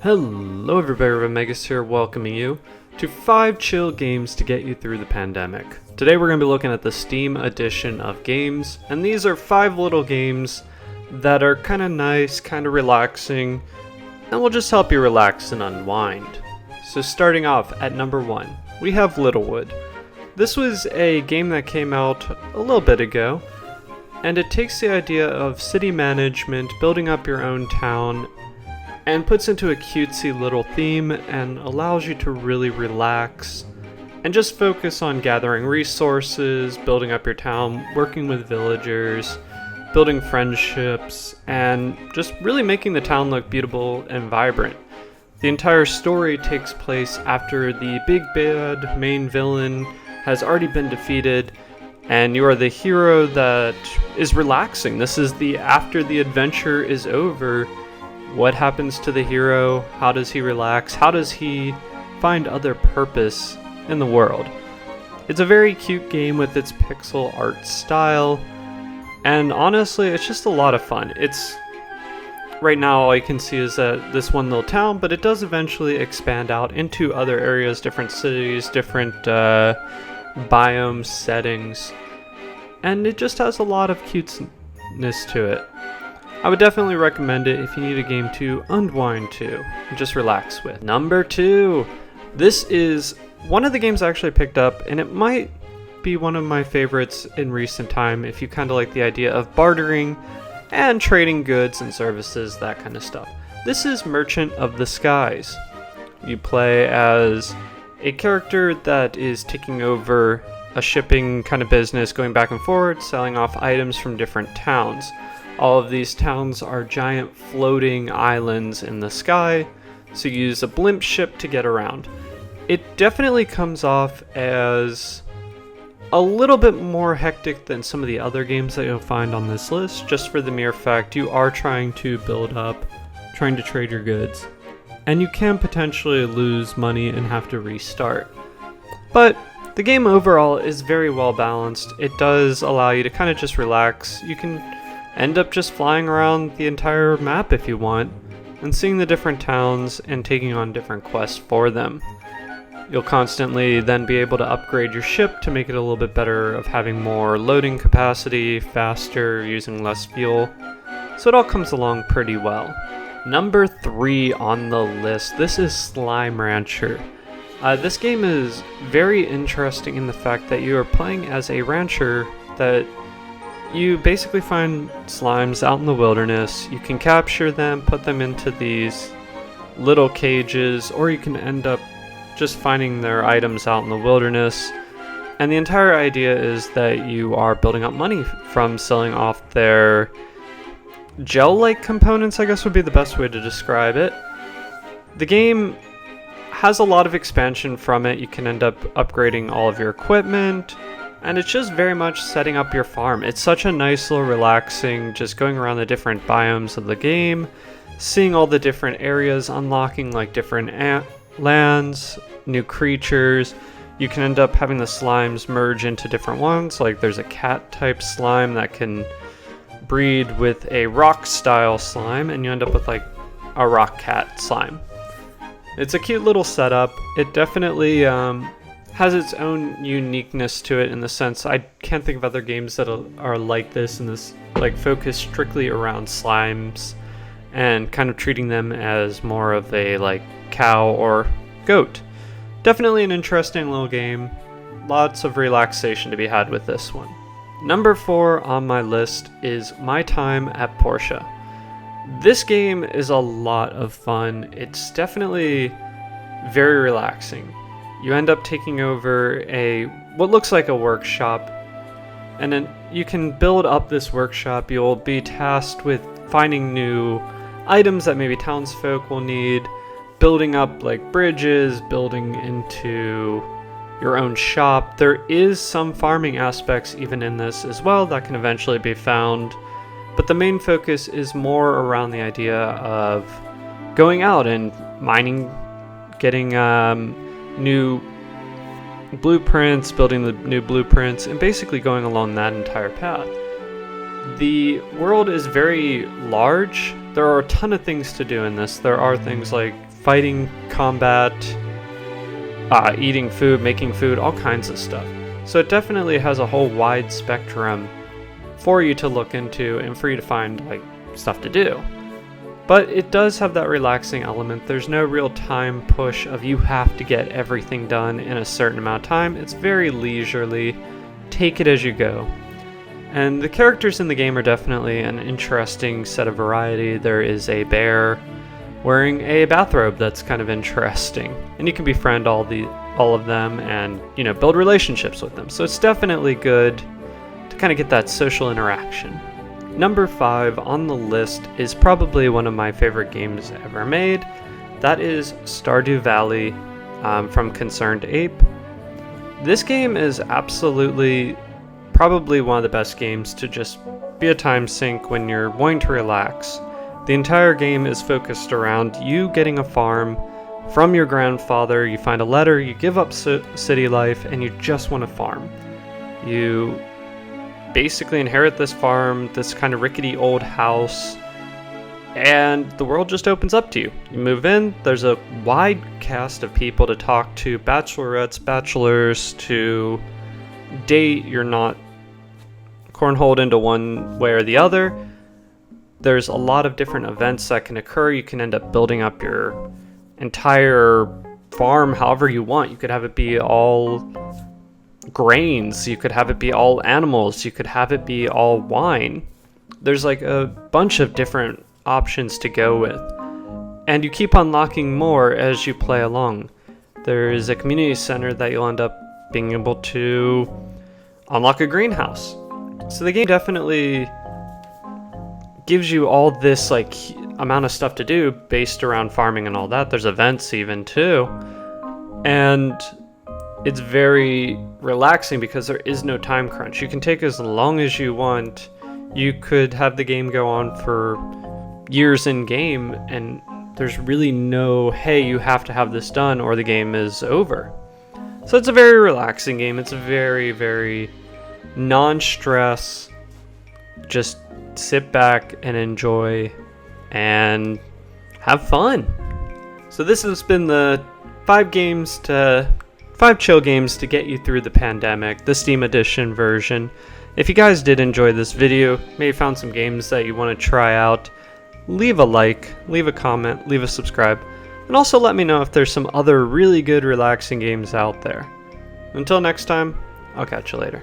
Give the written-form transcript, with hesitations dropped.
Hello everybody, Revan Magus here, welcoming you to 5 chill games to get you through the pandemic. Today we're going to be looking at the Steam edition of games, and these are 5 little games that are kind of nice, kind of relaxing, and will just help you relax and unwind. So starting off at number 1, we have Littlewood. This was a game that came out a little bit ago, and it takes the idea of city management, building up your own town, and puts into a cutesy little theme and allows you to really relax and just focus on gathering resources, building up your town, working with villagers, building friendships, and just really making the town look beautiful and vibrant. The entire story takes place after the big bad main villain has already been defeated, and you are the hero that is relaxing. This is the after the adventure is over. What happens to the hero? How does he relax? How does he find other purpose in the world? It's a very cute game with its pixel art style, and honestly, it's just a lot of fun. It's right now all you can see is that this one little town, but it does eventually expand out into other areas, different cities, different biome settings, and it just has a lot of cuteness to it. I would definitely recommend it if you need a game to unwind to and just relax with. Number 2. This is one of the games I actually picked up, and it might be one of my favorites in recent time if you kind of like the idea of bartering and trading goods and services, that kind of stuff. This is Merchant of the Skies. You play as a character that is taking over a shipping kind of business, going back and forward, selling off items from different towns. All of these towns are giant floating islands in the sky, so you use a blimp ship to get around. It definitely comes off as a little bit more hectic than some of the other games that you'll find on this list, just for the mere fact you are trying to build up, trying to trade your goods, and you can potentially lose money and have to restart. But the game overall is very well balanced. It does allow you to kind of just relax. You can end up just flying around the entire map if you want, and seeing the different towns and taking on different quests for them. You'll constantly then be able to upgrade your ship to make it a little bit better, of having more loading capacity, faster, using less fuel, so it all comes along pretty well. Number 3 on the list, this is Slime Rancher. This game is very interesting in the fact that you are playing as a rancher that you basically find slimes out in the wilderness. You can capture them, put them into these little cages, or you can end up just finding their items out in the wilderness. And the entire idea is that you are building up money from selling off their gel-like components, I guess would be the best way to describe it. The game has a lot of expansion from it. You can end up upgrading all of your equipment, and it's just very much setting up your farm. It's such a nice little relaxing, just going around the different biomes of the game, seeing all the different areas, unlocking like different lands, new creatures. You can end up having the slimes merge into different ones, like there's a cat type slime that can breed with a rock style slime, and you end up with like a rock cat slime. It's a cute little setup. It definitely has its own uniqueness to it, in the sense I can't think of other games that are like this, and this like focus strictly around slimes and kind of treating them as more of a like cow or goat. Definitely an interesting little game. Lots of relaxation to be had with this one. Number 4 on my list is My Time at Porsche. This game is a lot of fun. It's definitely very relaxing. You end up taking over what looks like a workshop, and then you can build up this workshop. You'll be tasked with finding new items that maybe townsfolk will need, building up like bridges, building into your own shop. There is some farming aspects even in this as well that can eventually be found, but the main focus is more around the idea of going out and mining, getting new blueprints, building the new blueprints, and basically going along that entire path. The world is very large. There are a ton of things to do in this. There are things like fighting, combat, eating food, making food, all kinds of stuff. So it definitely has a whole wide spectrum for you to look into and for you to find like stuff to do. But it does have that relaxing element. There's no real time push of you have to get everything done in a certain amount of time. It's very leisurely. Take it as you go. And the characters in the game are definitely an interesting set of variety. There is a bear wearing a bathrobe that's kind of interesting, and you can befriend all of them and, you know, build relationships with them. So it's definitely good to kind of get that social interaction. Number 5 on the list is probably one of my favorite games ever made. That is Stardew Valley from Concerned Ape. This game is absolutely probably one of the best games to just be a time sink when you're wanting to relax. The entire game is focused around you getting a farm from your grandfather. You find a letter, you give up city life, and you just want to farm. You basically inherit this farm, this kind of rickety old house, and the world just opens up to you. You move in, there's a wide cast of people to talk to, bachelorettes, bachelors, to date. You're not cornholed into one way or the other. There's a lot of different events that can occur. You can end up building up your entire farm however you want. You could have it be all grains, you could have it be all animals, you could have it be all wine. There's like a bunch of different options to go with, and you keep unlocking more as you play along. There is a community center that you'll end up being able to unlock a greenhouse. So the game definitely gives you all this like amount of stuff to do based around farming and all that. There's events even too, and it's very relaxing because there is no time crunch. You can take as long as you want. You could have the game go on for years in game, and there's really no, hey, you have to have this done or the game is over. So it's a very relaxing game. It's a very, very non-stress. Just sit back and enjoy and have fun. So this has been the 5 chill games to get you through the pandemic, the Steam Edition version. If you guys did enjoy this video, maybe found some games that you want to try out, leave a like, leave a comment, leave a subscribe, and also let me know if there's some other really good relaxing games out there. Until next time, I'll catch you later.